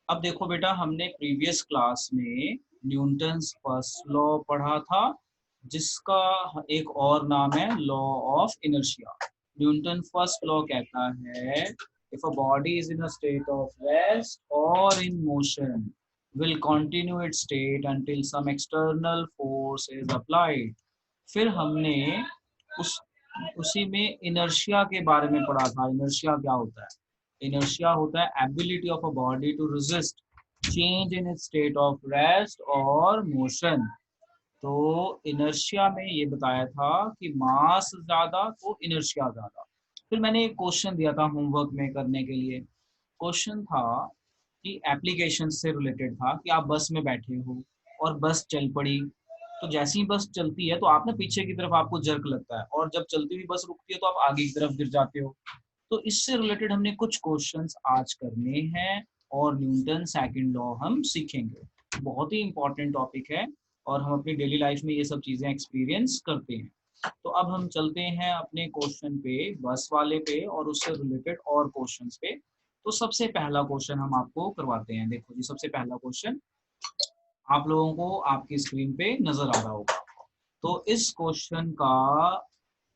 अब देखो बेटा, हमने प्रीवियस क्लास में न्यूटन्स फर्स्ट लॉ पढ़ा था, जिसका एक और नाम है law of inertia. Newton first law कहता है, if a body is in a state of rest और in motion will continue its state until some external force is applied। फिर हमने उस उसी में इनर्शिया के बारे में पढ़ा था। इनर्शिया क्या होता है? इनर्शिया होता है ability of a body to resist change in its state of rest और मोशन। तो इनर्शिया में ये बताया था कि मास ज्यादा तो इनर्शिया ज्यादा। फिर मैंने एक क्वेश्चन दिया था होमवर्क में करने के लिए। क्वेश्चन था कि एप्लीकेशन से रिलेटेड था कि आप बस में बैठे हो और बस चल पड़ी। तो जैसे ही बस चलती है तो आप ना पीछे की तरफ आपको जर्क लगता है, और जब चलती हुई बस रुकती है तो आप आगे की तरफ गिर जाते हो। तो इससे रिलेटेड हमने कुछ क्वेश्चंस आज करने हैं, और न्यूटन सेकंड लॉ हम सीखेंगे। बहुत ही इंपॉर्टेंट टॉपिक है और हम अपनी डेली लाइफ में ये सब चीजें एक्सपीरियंस करते हैं। तो अब हम चलते हैं अपने क्वेश्चन पे, बस वाले पे और उससे रिलेटेड और क्वेश्चंस पे। तो सबसे पहला क्वेश्चन हम आपको करवाते हैं। देखो जी, सबसे पहला क्वेश्चन आप लोगों को आपकी स्क्रीन पे नजर आ रहा होगा। तो इस क्वेश्चन का,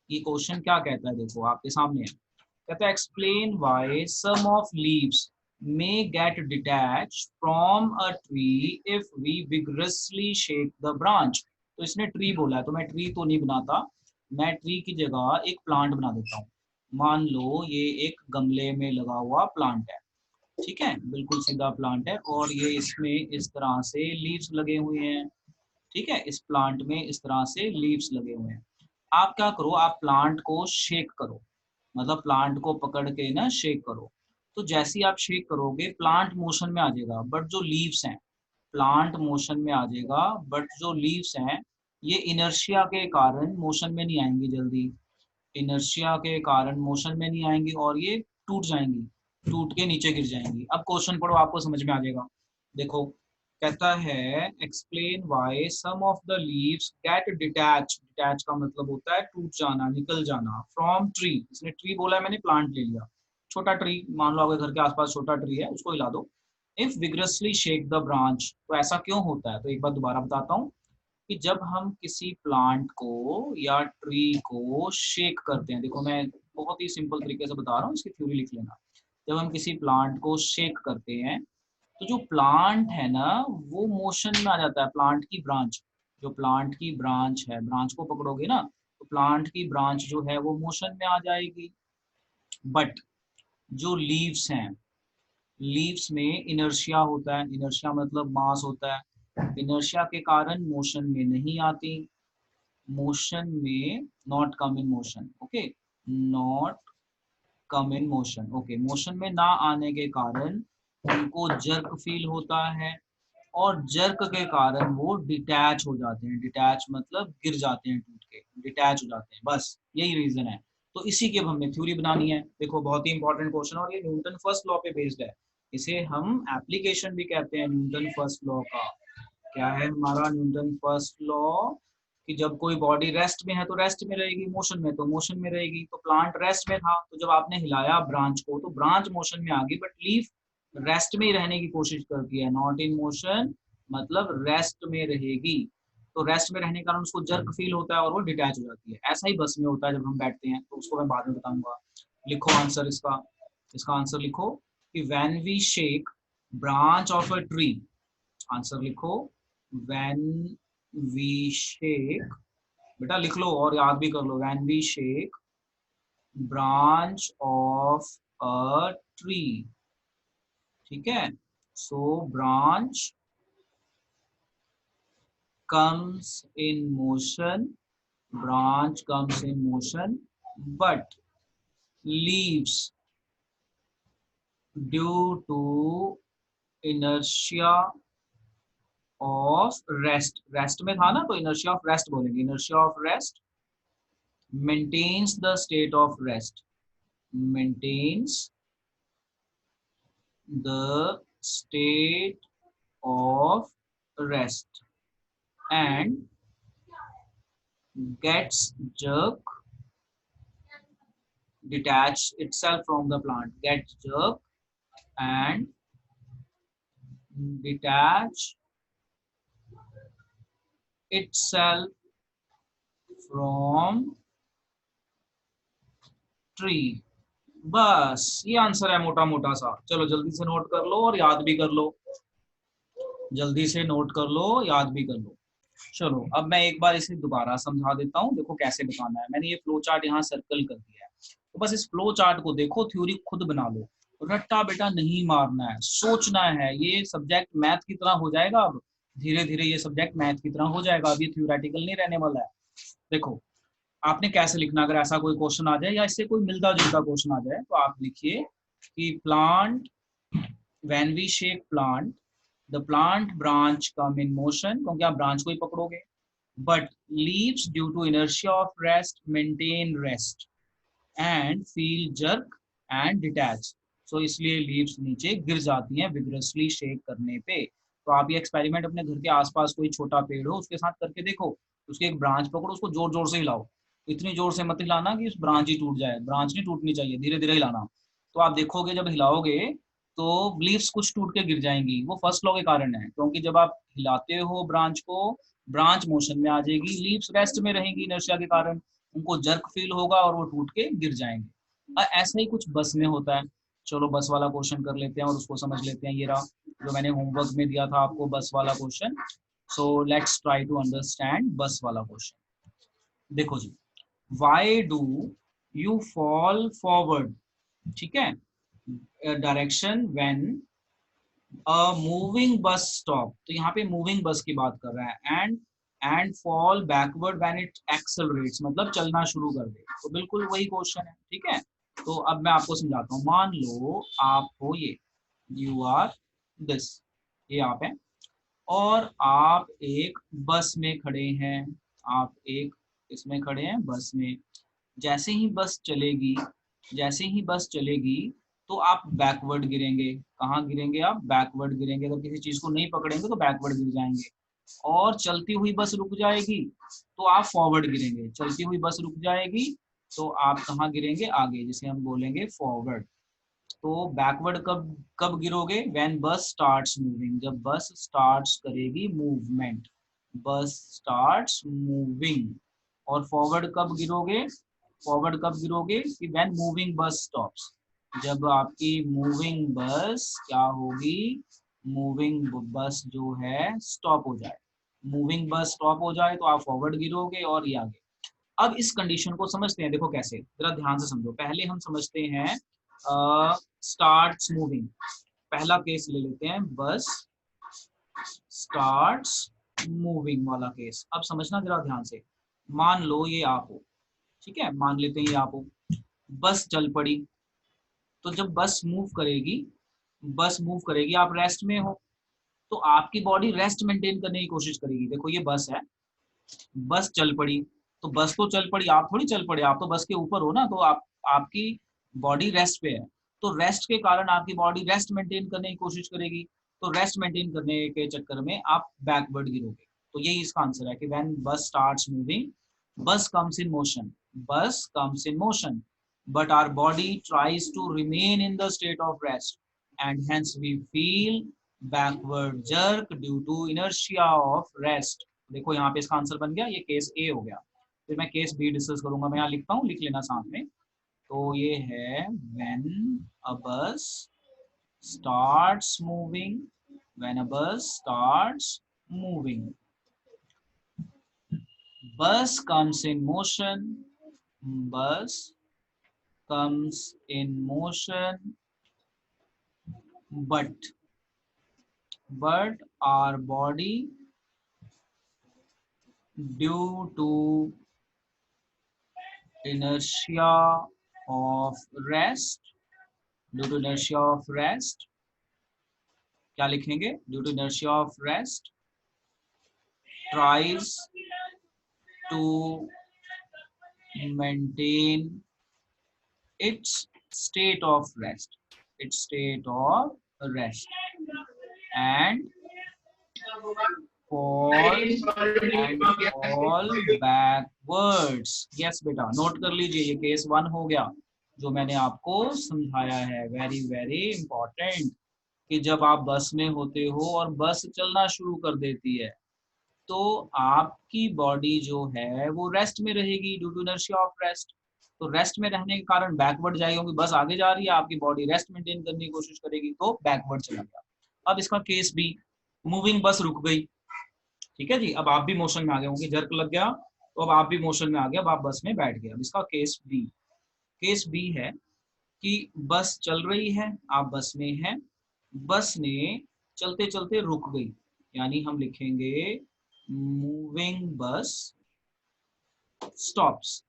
ये क्वेश्चन क्या कहता है, देखो आपके सामने है। कहता है explain why some of leaves may get detached from a tree if we vigorously shake the branch। तो इसने ट्री बोला है, तो मैं ट्री तो नहीं बनाता, मैं ट्री की जगह एक प्लांट बना देता हूँ। मान लो ये एक गमले में लगा हुआ प्लांट है, ठीक है, बिल्कुल सीधा प्लांट है, और ये इसमें इस तरह से लीव्स लगे हुए हैं। ठीक है, इस प्लांट में इस तरह से लीव्स लगे हुए हैं। आप क्या करो, आप प्लांट को शेक करो, मतलब प्लांट को पकड़ के ना शेक करो। तो जैसे ही आप शेक करोगे प्लांट मोशन में आ जाएगा, बट जो लीव्स हैं, प्लांट मोशन में आ जाएगा, बट जो लीव्स हैं ये इनर्शिया के कारण मोशन में नहीं आएंगी जल्दी। इनर्शिया के कारण मोशन में नहीं आएंगी और ये टूट जाएंगी, टूट के नीचे गिर जाएंगी। अब क्वेश्चन पढ़ो, आपको समझ में आ जाएगा। देखो, कहता है explain why some of the leaves get detach. Detach का मतलब होता है टूट जाना, निकल जाना, फ्रॉम ट्री। इसने ट्री बोला है, मैंने प्लांट ले लिया। छोटा ट्री, मान लो आपके घर के आसपास छोटा ट्री है, उसको हिला दो। If vigorously shake the branch, तो ऐसा क्यों होता है? तो एक बार दोबारा बताता हूँ कि जब हम किसी प्लांट को या ट्री को शेक करते हैं, देखो मैं बहुत ही सिंपल तरीके से बता रहा हूँ, इसकी थ्योरी लिख लेना। जब हम किसी प्लांट को शेक करते हैं तो जो प्लांट है ना वो मोशन में आ जाता है। प्लांट की ब्रांच, जो प्लांट की ब्रांच है, ब्रांच को पकड़ोगे ना तो प्लांट की ब्रांच जो है वो मोशन में आ जाएगी। बट जो लीव्स हैं, लीव्स में इनर्शिया होता है। इनर्शिया मतलब मास होता है। इनर्शिया के कारण मोशन में नहीं आती। मोशन में, not come in motion, okay, not come in motion, okay, motion में ना आने के कारण उनको जर्क फील होता है, और जर्क के कारण वो डिटैच हो जाते हैं। डिटैच मतलब गिर जाते हैं, टूट के डिटैच हो जाते हैं, बस यही रीजन है। तो इसी की अब हमें थ्योरी बनानी है। देखो बहुत ही इंपॉर्टेंट क्वेश्चन, और ये न्यूटन फर्स्ट लॉ पे बेस्ड है। इसे हम एप्लीकेशन भी कहते हैं न्यूटन फर्स्ट लॉ का। क्या है हमारा न्यूटन फर्स्ट लॉ? कि जब कोई बॉडी रेस्ट में है तो रेस्ट में रहेगी, मोशन में तो मोशन में रहेगी। तो प्लांट रेस्ट में था, तो जब आपने हिलाया ब्रांच को तो ब्रांच मोशन में आ गई, बट लीफ रेस्ट में ही रहने की कोशिश करती है। नॉट इन मोशन मतलब रेस्ट में रहेगी। तो रेस्ट में रहने के कारण उसको जर्क फील होता है और वो डिटैच हो जाती है। ऐसा ही बस में होता है जब हम बैठते हैं, तो उसको मैं बाद में बताऊंगा। लिखो आंसर इसका, इसका आंसर लिखो कि when we shake branch of a tree. Answer लिखो, व्हेन वी शेक, बेटा लिख लो और याद भी कर लो। When we shake branch of a tree, ठीक है, so branch comes in motion, branch comes in motion, but leaves due to inertia of rest, rest में था ना तो inertia of rest बोलेंगे, inertia of rest maintains the state of rest, maintains the state of rest and gets jerk, detach itself from the plant, gets jerk and detach itself from tree। बस ये answer है मोटा मोटा सा। चलो जल्दी से नोट कर लो और याद भी कर लो, जल्दी से नोट कर लो, याद भी कर लो। चलो अब मैं एक बार इसे दोबारा समझा देता हूँ, देखो कैसे बताना है। मैंने ये फ्लो चार्ट यहाँ सर्कल कर दिया है, तो बस इस फ्लो चार्ट को देखो, थ्योरी खुद बना लो, रट्टा बेटा नहीं मारना है, सोचना है। ये सब्जेक्ट मैथ की तरह हो जाएगा, अब धीरे धीरे ये सब्जेक्ट मैथ की तरह हो जाएगा, अब ये थ्योरेटिकल नहीं रहने वाला है। देखो आपने कैसे लिखना, अगर ऐसा कोई क्वेश्चन आ जाए या इससे कोई मिलता जुलता क्वेश्चन आ जाए, तो आप लिखिए कि plant, when we shake plant, the plant branch come in motion, क्योंकि आप ब्रांच को ही पकड़ोगे, but leaves due to inertia of rest maintain rest and feel jerk and detach। so इसलिए लीव्स नीचे गिर जाती हैं विग्रसली शेक करने पे। तो आप ये एक्सपेरिमेंट अपने घर के आसपास कोई छोटा पेड़ हो उसके साथ करके देखो, उसके एक ब्रांच पकड़ो, उसको जोर जोर से हिलाओ, इतनी जोर से मत हिलाना कि उस ब्रांच ही टूट जाए, ब्रांच नहीं टूटनी चाहिए, धीरे धीरे हिलाना। तो आप देखोगे जब हिलाओगे तो लीव्स कुछ टूट के गिर जाएंगी, वो फर्स्ट लॉ के कारण है, क्योंकि जब आप हिलाते हो ब्रांच को, ब्रांच मोशन में आ जाएगी, लीव्स रेस्ट में रहेंगी इनर्शिया के कारण, उनको जर्क फील होगा और वो टूट के गिर जाएंगे। ऐसा ही कुछ बस में होता है। चलो बस वाला क्वेश्चन कर लेते हैं और उसको समझ लेते हैं। ये रहा जो मैंने होमवर्क में दिया था आपको, बस वाला question. So let's try to understand bus वाला क्वेश्चन। देखो जी, why do you fall forward, ठीक है, direction when a moving bus stop, तो यहाँ पे मूविंग बस की बात कर रहा है। And fall backward when it accelerates, मतलब चलना शुरू कर दे, तो बिल्कुल वही क्वेश्चन है, ठीक है। तो अब मैं आपको समझाता हूँ। मान लो आप हो ये, यू आर दिस, ये आप है, और आप एक बस में खड़े हैं, आप एक इसमें खड़े हैं बस में। जैसे ही बस चलेगी, जैसे ही बस चलेगी तो आप बैकवर्ड गिरेंगे। कहाँ गिरेंगे? आप बैकवर्ड गिरेंगे, अगर किसी चीज को नहीं पकड़ेंगे तो बैकवर्ड गिर जाएंगे। और चलती हुई बस रुक जाएगी तो आप फॉरवर्ड गिरेंगे, चलती हुई बस रुक जाएगी तो आप कहाँ गिरेंगे? आगे, जिसे हम बोलेंगे फॉरवर्ड। तो बैकवर्ड कब कब गिरोगे? व्हेन बस स्टार्ट्स मूविंग, जब बस स्टार्ट्स करेगी मूवमेंट, बस स्टार्ट्स मूविंग। और फॉरवर्ड कब गिरोगे? फॉरवर्ड कब गिरोगे? कि व्हेन मूविंग बस स्टॉप्स, जब आपकी मूविंग बस क्या होगी? मूविंग बस जो है स्टॉप हो जाए, मूविंग बस स्टॉप हो जाए तो आप फॉरवर्ड गिरोगे और ये आगे। अब इस कंडीशन को समझते हैं, देखो कैसे, जरा ध्यान से समझो। पहले हम समझते हैं स्टार्ट्स मूविंग, पहला केस ले लेते हैं, बस स्टार्ट्स मूविंग वाला केस। अब समझना जरा ध्यान से। मान लो ये आप हो, ठीक है, मान लेते हैं ये आप हो, बस चल पड़ी। तो जब बस मूव करेगी, बस मूव करेगी, आप रेस्ट में हो, तो आपकी बॉडी रेस्ट मेंटेन करने की कोशिश करेगी। देखो ये बस है, बस चल पड़ी, तो बस तो चल पड़ी, आप थोड़ी चल पड़े, आप तो बस के ऊपर हो ना, तो आप, आपकी बॉडी रेस्ट पे है, तो रेस्ट के कारण आपकी बॉडी रेस्ट मेंटेन करने की कोशिश करेगी। तो रेस्ट मेंटेन करने के चक्कर में आप बैकवर्ड गिरोगे। तो यही इसका आंसर है कि व्हेन बस स्टार्ट्स मूविंग, बस कम्स इन मोशन, बस comes in motion, but our body tries to remain in the state of rest and hence we feel backward jerk due to inertia of rest। देखो यहाँ पे इसका answer बन गया, ये case ए हो गया। फिर मैं केस बी डिस्कस करूंगा, मैं यहाँ लिखता हूँ, लिख लेना साथ में। तो ये है when a bus starts moving, when a bus starts moving, bus comes in motion, bus comes in motion, but our body due to inertia of rest, due to inertia of rest, क्या लिखेंगे? due to inertia of rest tries to maintain its state of rest, its state of rest, and fall backwards। Yes बेटा, note कर लीजिए, ये case 1 हो गया जो मैंने आपको समझाया है, वेरी वेरी इंपॉर्टेंट। कि जब आप बस में होते हो और बस चलना शुरू कर देती है, तो आपकी बॉडी जो है वो रेस्ट में रहेगी due to inertia of rest. तो रेस्ट में रहने के कारण बैकवर्ड जाएगी, क्योंकि बस आगे जा रही है, आपकी बॉडी रेस्ट मेंटेन करने की कोशिश करेगी, तो बैकवर्ड चला गया। अब इसका केस बी, मूविंग बस रुक गई, ठीक है जी, अब आप भी मोशन में आ गए होंगे, जर्क लग गया तो अब आप भी मोशन में आ गए, अब आप बस में बैठ गए। अब इसका केस बी है कि बस चल रही है, आप बस में हैं, बस ने चलते चलते रुक गई, यानी हम लिखेंगे मूविंग बस स्टॉप्स।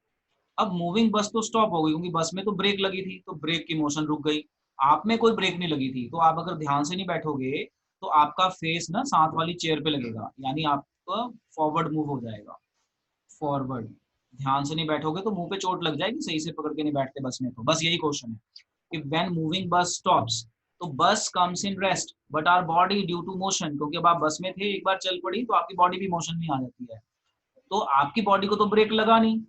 अब मूविंग बस तो स्टॉप हो गई, क्योंकि बस में तो ब्रेक लगी थी, तो ब्रेक की मोशन रुक गई। आप में कोई ब्रेक नहीं लगी थी, तो आप अगर ध्यान से नहीं बैठोगे तो आपका फेस ना साथ वाली चेयर पे लगेगा, यानी आपका फॉरवर्ड मूव हो जाएगा, फॉरवर्ड। ध्यान से नहीं बैठोगे तो मुंह पे चोट लग जाएगी, सही से पकड़ के नहीं बैठते बस में, तो बस यही क्वेश्चन है कि व्हेन मूविंग बस स्टॉप्स, तो bus comes in rest but our body due to motion, क्योंकि अब आप बस में थे, एक बार चल पड़ी तो आपकी बॉडी भी मोशन में आ जाती है। तो आपकी बॉडी को तो ब्रेक लगा नहीं,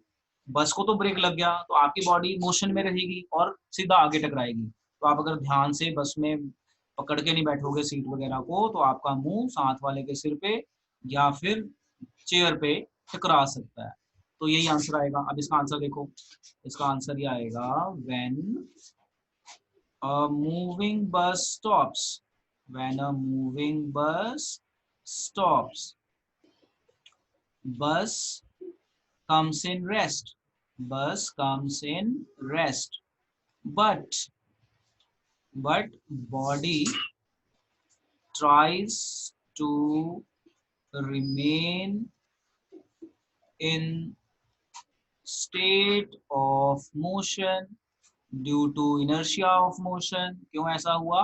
बस को तो ब्रेक लग गया, तो आपकी बॉडी मोशन में रहेगी और सीधा आगे टकराएगी। तो आप अगर ध्यान से बस में पकड़ के नहीं बैठोगे सीट वगैरह को, तो आपका मुंह साथ वाले के सिर पे या फिर चेयर पे टकरा सकता है। तो यही आंसर आएगा। अब इसका आंसर देखो, इसका आंसर ये आएगा when a moving bus stops. When a moving bus stops, bus comes in rest. Bus comes in rest. But body tries to remain in state of motion due to inertia of motion. क्यों ऐसा हुआ?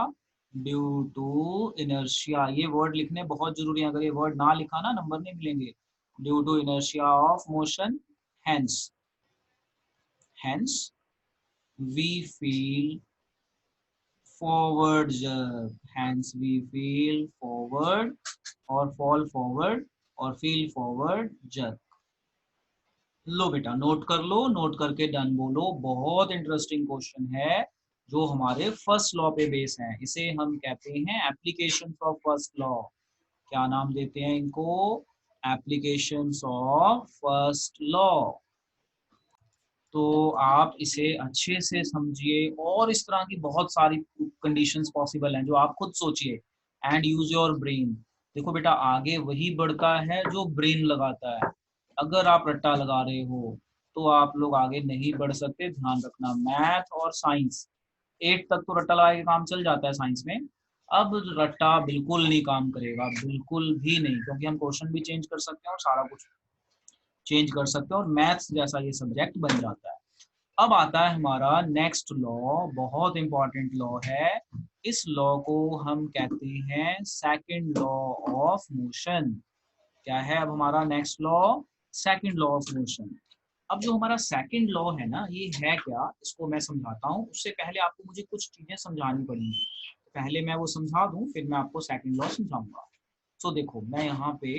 Due to inertia. ये word लिखने बहुत जरूरी है, अगर ये वर्ड ना लिखा ना नंबर नहीं मिलेंगे। Due to inertia of motion, hence we feel forward jerk, hence we feel forward और फॉल फॉरवर्ड और फील फॉरवर्ड जर्क। लो बेटा नोट कर लो, नोट करके डन बोलो। बहुत इंटरेस्टिंग क्वेश्चन है जो हमारे फर्स्ट लॉ पे बेस है। इसे हम कहते हैं एप्लीकेशंस ऑफ फर्स्ट लॉ। क्या नाम देते हैं इनको? Applications of first law. तो आप इसे अच्छे से समझिए, और इस तरह की बहुत सारी कंडीशंस पॉसिबल हैं जो आप खुद सोचिए एंड यूज योर ब्रेन। देखो बेटा, आगे वही बढ़ता है जो ब्रेन लगाता है। अगर आप रट्टा लगा रहे हो तो आप लोग आगे नहीं बढ़ सकते, ध्यान रखना। मैथ और साइंस 8 तक तो रट्टा लगा के काम चल जाता है साइंस में। अब रट्टा बिल्कुल नहीं काम करेगा, बिल्कुल भी नहीं, क्योंकि हम क्वेश्चन भी चेंज कर सकते हैं और सारा कुछ चेंज कर सकते हैं और मैथ्स जैसा ये सब्जेक्ट बन जाता है। अब आता है हमारा नेक्स्ट लॉ, बहुत इंपॉर्टेंट लॉ है। इस लॉ को हम कहते हैं सेकंड लॉ ऑफ मोशन। क्या है अब हमारा next law? Second law of motion. अब जो हमारा सेकंड लॉ है ना, ये है क्या, इसको मैं समझाता हूँ। उससे पहले आपको मुझे कुछ चीजें समझानी पड़ेंगी, पहले मैं वो समझा दूं, फिर मैं आपको सेकंड लॉ समझाऊंगा। सो देखो, मैं यहाँ पे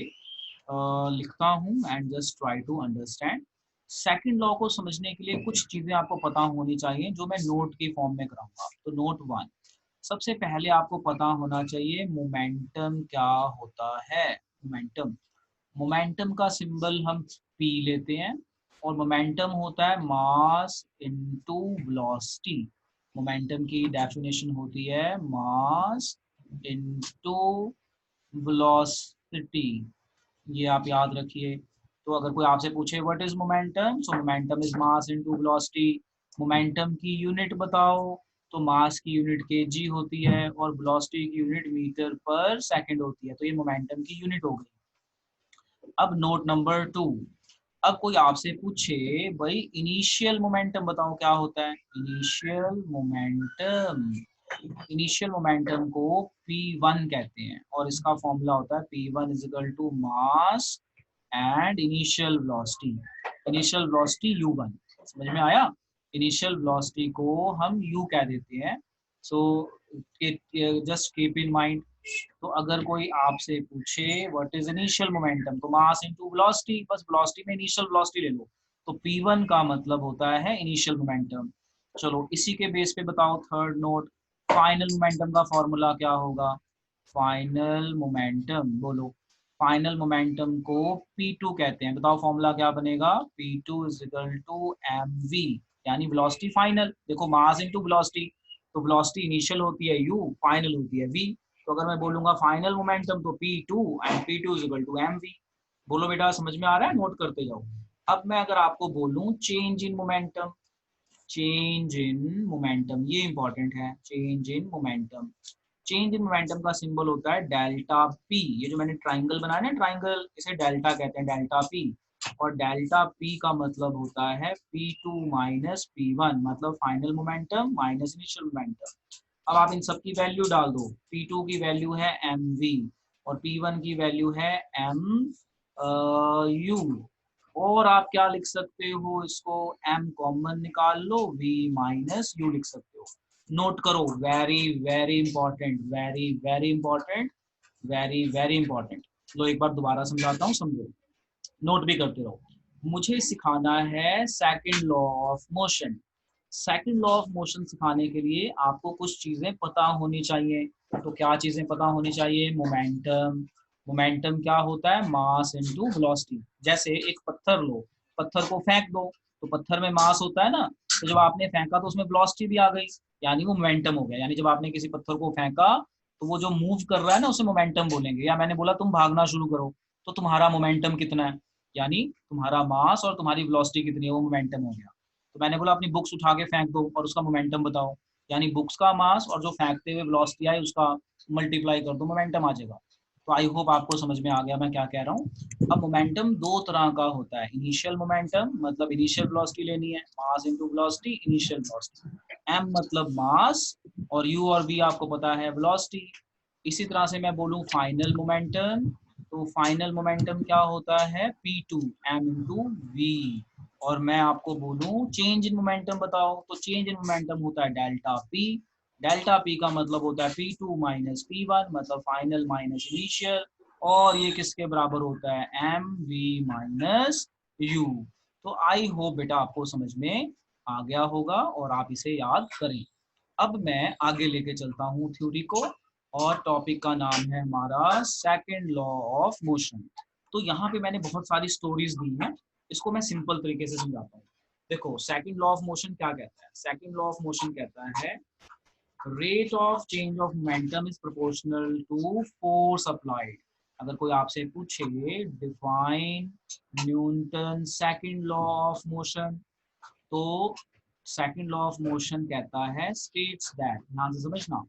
लिखता हूँ and just try to understand. Second law को समझने के लिए कुछ चीजें आपको पता होनी चाहिए, जो मैं नोट के फॉर्म में कराऊंगा। तो नोट 1, सबसे पहले आपको पता होना चाहिए मोमेंटम क्या होता है। मोमेंटम, मोमेंटम का सिंबल हम पी लेते हैं, और मोमेंटम होता है मास इनटू वेलोसिटी। मोमेंटम की डेफिनेशन होती है मास इनटू वेलोसिटी। ये आप याद रखिए। तो अगर कोई आपसे पूछे what is momentum, so momentum is mass into velocity. Momentum की यूनिट बताओ, तो मास की यूनिट केजी होती है और वेलोसिटी की यूनिट मीटर पर सेकंड होती है। तो ये मोमेंटम की यूनिट हो गई। अब नोट नंबर 2, अब कोई आपसे पूछे भाई इनिशियल मोमेंटम बताओ क्या होता है। इनिशियल मोमेंटम, इनिशियल मोमेंटम को P1 कहते हैं, और इसका फॉर्मूला होता है P1 is equal to mass and initial velocity. Initial velocity U1, समझ में आया? इनिशियल वेलोसिटी को हम U कह देते हैं। So just keep in mind. तो अगर कोई आपसे पूछे व्हाट इज इनिशियल मोमेंटम, तो मास इनटू वेलोसिटी, बस वेलोसिटी में इनिशियल वेलोसिटी ले लो। तो P1 का मतलब होता है इनिशियल मोमेंटम। चलो इसी के बेस पे बताओ थर्ड नोट। फाइनल मोमेंटम का फॉर्मूला क्या होगा? फाइनल मोमेंटम बोलो, फाइनल मोमेंटम को P2 कहते हैं। बताओ फॉर्मूला क्या बनेगा? P2 is equal to mv, यानी वेलोसिटी फाइनल। देखो मास इनटू वेलोसिटी, तो वेलोसिटी इनिशियल होती है u, फाइनल होती है v। तो अगर मैं बोलूंगा फाइनल मोमेंटम तो P2 and P2 is equal to mv। बोलो बेटा समझ में आ रहा है? नोट करते जाओ। अब मैं अगर आपको बोलूं change in momentum, change in momentum, ये इंपॉर्टेंट है। Change in momentum, change in momentum का सिंबल होता है डेल्टा पी। ये जो मैंने ट्राइंगल बनाया ना, ट्राइंगल, इसे डेल्टा कहते हैं, डेल्टा पी। और डेल्टा पी का मतलब होता है P2 माइनस P1, मतलब final momentum minus initial momentum. अब आप इन सब की वैल्यू डाल दो। P2 की वैल्यू है mv और P1 की वैल्यू है mu। और आप क्या लिख सकते हो इसको? m कॉमन निकाल लो, v माइनस u लिख सकते हो। नोट करो, very very important, very very important, very very important. लो एक बार दोबारा समझाता हूँ, समझो, नोट भी करते रहो। मुझे सिखाना है second law of motion. Second law of motion सिखाने के लिए आपको कुछ चीजें पता होनी चाहिए। तो क्या चीजें पता होनी चाहिए? मोमेंटम, मोमेंटम क्या होता है? मास इनटू वेलोसिटी। जैसे एक पत्थर लो, पत्थर को फेंक दो, तो पत्थर में मास होता है ना, तो जब आपने फेंका तो उसमें वेलोसिटी भी आ गई, यानी वो मोमेंटम हो गया। यानी जब आपने किसी पत्थर को फेंका तो वो जो मूव कर रहा है ना उसे मोमेंटम बोलेंगे। या मैंने बोला तुम भागना शुरू करो, तो तुम्हारा मोमेंटम कितना है, यानी तुम्हारा मास और तुम्हारी वेलोसिटी कितनी है, वो मोमेंटम हो गया। तो मैंने बोला अपनी बुक्स उठा के फेंक दो और उसका मोमेंटम बताओ, यानी बुक्स का मास और जो फेंकते हुए वेलोसिटी आई उसका मल्टीप्लाई कर दो, मोमेंटम आ जाएगा। तो आई होप आपको समझ में आ गया मैं क्या कह रहा हूँ। अब मोमेंटम दो तरह का होता है। इनिशियल मोमेंटम मतलब इनिशियल वेलोसिटी लेनी है, मास into velocity, initial velocity. m मतलब मास और u और v आपको पता है वेलोसिटी। इसी तरह से मैं बोलूँ फाइनल मोमेंटम, तो फाइनल मोमेंटम क्या होता है? P2 m into we. और मैं आपको बोलूं चेंज इन मोमेंटम बताओ, तो चेंज इन मोमेंटम होता है डेल्टा पी। डेल्टा पी का मतलब होता है P2 माइनस P1, मतलब फाइनल माइनस इनिशियल। और ये किसके बराबर होता है? mv minus u। तो आई होप बेटा आपको समझ में आ गया होगा और आप इसे याद करें। अब मैं आगे लेके चलता हूँ थ्योरी को, और टॉपिक का नाम है हमारा सेकंड लॉ ऑफ मोशन। तो यहाँ पे मैंने बहुत सारी स्टोरीज दी हैं, इसको मैं सिंपल तरीके से समझाता हूँ। देखो सेकंड लॉ ऑफ मोशन क्या कहता है? सेकंड लॉ ऑफ मोशन कहता है rate of change of momentum is proportional to force applied. अगर कोई आपसे पूछे define Newton second law of motion, तो सेकंड लॉ ऑफ मोशन कहता है स्टेट्स दैट, ध्यान से समझना,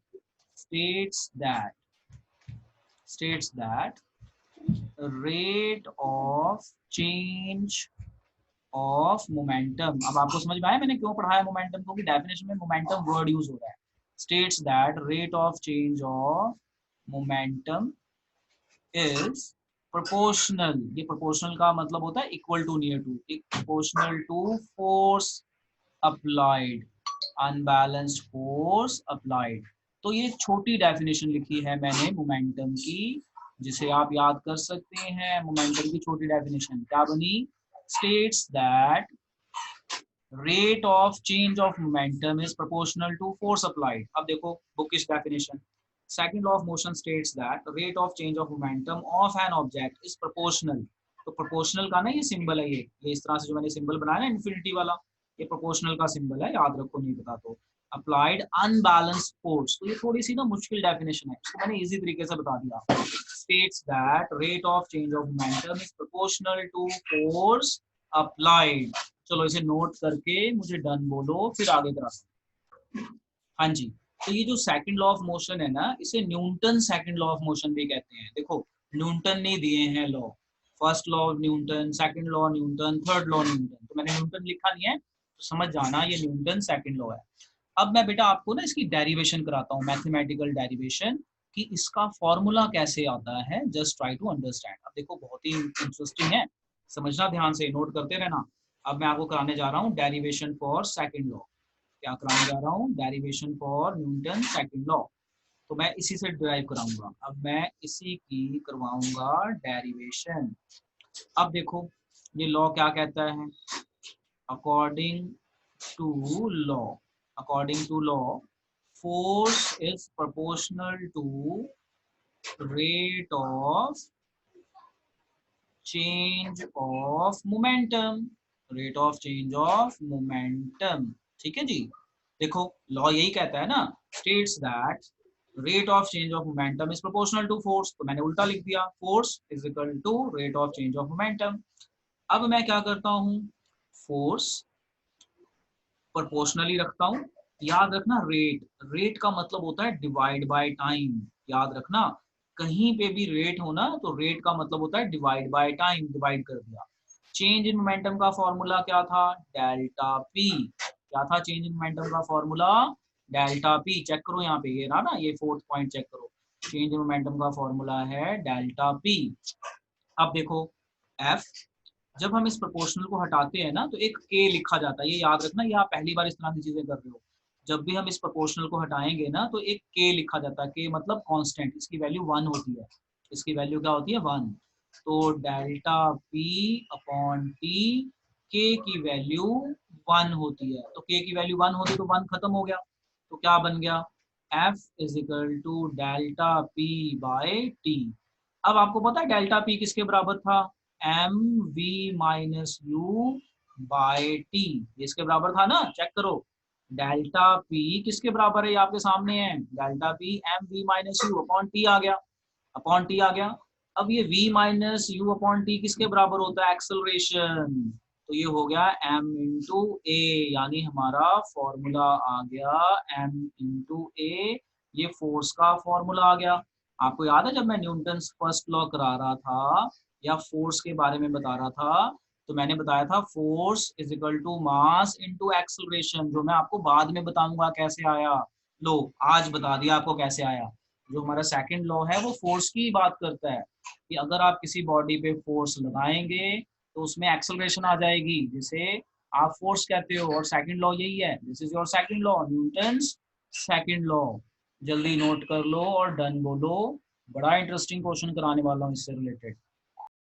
states that rate of change of momentum. अब आपको समझ में आया मैंने क्यों पढ़ाया मोमेंटम? क्योंकि डेफिनेशन में मोमेंटम वर्ड यूज हो रहा है। States that rate of change of momentum is proportional. ये प्रोपोर्शनल का मतलब होता है equal to, near to, proportional to force applied, unbalanced force applied. तो ये छोटी डेफिनेशन लिखी है मैंने मोमेंटम की, जिसे आप याद कर सकते हैं। मोमेंटम की छोटी डेफिनेशन क्या बनी? States that rate of change of momentum is proportional to force applied। अब देखो bookish definition, second law of motion states that rate of change of momentum of an object is proportional। तो proportional का ना ये symbol है, ये इस तरह से जो मैंने सिंबल बनाया ना इन्फिनिटी वाला, ये proportional का सिंबल है, याद रखो नहीं पता तो। अप्लाइड अनबैलेंस्ड फोर्स, तो ये थोड़ी सी ना मुश्किल डेफिनेशन है, इसको मैंने इजी तरीके से बता दिया। States that rate of change of momentum is proportional to force applied. चलो इसे नोट करके मुझे डन बोलो, फिर आगे करा। हाँ जी, तो ये जो सेकंड लॉ ऑफ मोशन है ना, इसे Newton second law of motion भी कहते हैं। देखो न्यूटन ने दिए हैं law, first law Newton, second law Newton, third law Newton. तो मैंने न्यूटन लिखा नहीं है, तो समझ जाना ये न्यूटन सेकंड लॉ है। अब मैं बेटा आपको ना इसकी डेरिवेशन कराता हूँ, मैथमेटिकल डेरिवेशन, कि इसका फॉर्मूला कैसे आता है। Just try to understand. अब देखो बहुत ही इंटरेस्टिंग है, समझना ध्यान से, नोट करते रहना। अब मैं आपको कराने जा रहा हूँ डेरिवेशन फॉर सेकंड लॉ। क्या कराने जा रहा हूँ? Derivation for Newton second law. तो मैं इसी से डिराइव कराऊंगा। अब मैं इसी की करवाऊंगा डेरिवेशन। अब देखो ये लॉ क्या कहता है? According to law, according to law force is proportional to rate of change of momentum, rate of change of momentum। ठीक है जी। देखो लॉ यही कहता है ना, states that rate of change of momentum is proportional to force, तो मैंने उल्टा लिख दिया, force is equal to rate of change of momentum. अब मैं क्या करता हूँ, फोर्स प्रोपोर्शनली रखता हूँ। याद रखना रेट, रेट का मतलब होता है डिवाइड बाय टाइम। याद रखना कहीं पे भी रेट हो ना तो रेट का मतलब होता है डिवाइड बाय टाइम, डिवाइड कर दिया। चेंज इन मोमेंटम का फॉर्मूला क्या था, डेल्टा पी। क्या था चेंज इन मोमेंटम का फॉर्मूला, डेल्टा पी। चेक करो यहाँ पे, ये ना ना ये फोर्थ पॉइंट चेक करो, चेंज इन मोमेंटम का फॉर्मूला है डेल्टा पी। अब देखो एफ, जब हम इस प्रोपोर्शनल को हटाते हैं ना तो एक के लिखा जाता है, ये याद रखना, ये आप पहली बार इस तरह की चीजें कर रहे हो। जब भी हम इस प्रोपोर्शनल को हटाएंगे ना तो एक के लिखा जाता है, के मतलब कांस्टेंट, इसकी वैल्यू 1 होती है। इसकी वैल्यू क्या होती है, 1। तो डेल्टा पी अपॉन टी, के की वैल्यू 1 होती है, तो के की वैल्यू 1 होती है तो 1 खत्म हो गया। तो क्या बन गया, F is equal to delta p by t. अब आपको पता है डेल्टा पी किसके बराबर था, m we minus u by t, इसके बराबर था ना। चेक करो डेल्टा पी किसके बराबर है, ये आपके सामने है, delta P M we minus U upon T आ गया, अपॉन टी आ गया। अब ये v minus U upon T किसके बराबर होता है, एक्सेलरेशन। तो ये हो गया m इंटू ए, यानी हमारा फॉर्मूला आ गया m इंटू ए, ये फोर्स का फॉर्मूला आ गया। आपको याद है जब मैं न्यूटन्स फर्स्ट लॉ करा रहा था या फोर्स के बारे में बता रहा था, तो मैंने बताया था force is equal to mass into acceleration, जो मैं आपको बाद में बताऊंगा कैसे आया। लो आज बता दिया आपको कैसे आया। जो हमारा सेकंड लॉ है वो फोर्स की बात करता है कि अगर आप किसी बॉडी पे फोर्स लगाएंगे तो उसमें एक्सेलरेशन आ जाएगी, जिसे आप फोर्स कहते हो। और सेकंड लॉ यही है, this is your second law, Newton's second law. जल्दी नोट कर लो और डन बोलो, बड़ा इंटरेस्टिंग क्वेश्चन कराने वाला हूँ इससे रिलेटेड।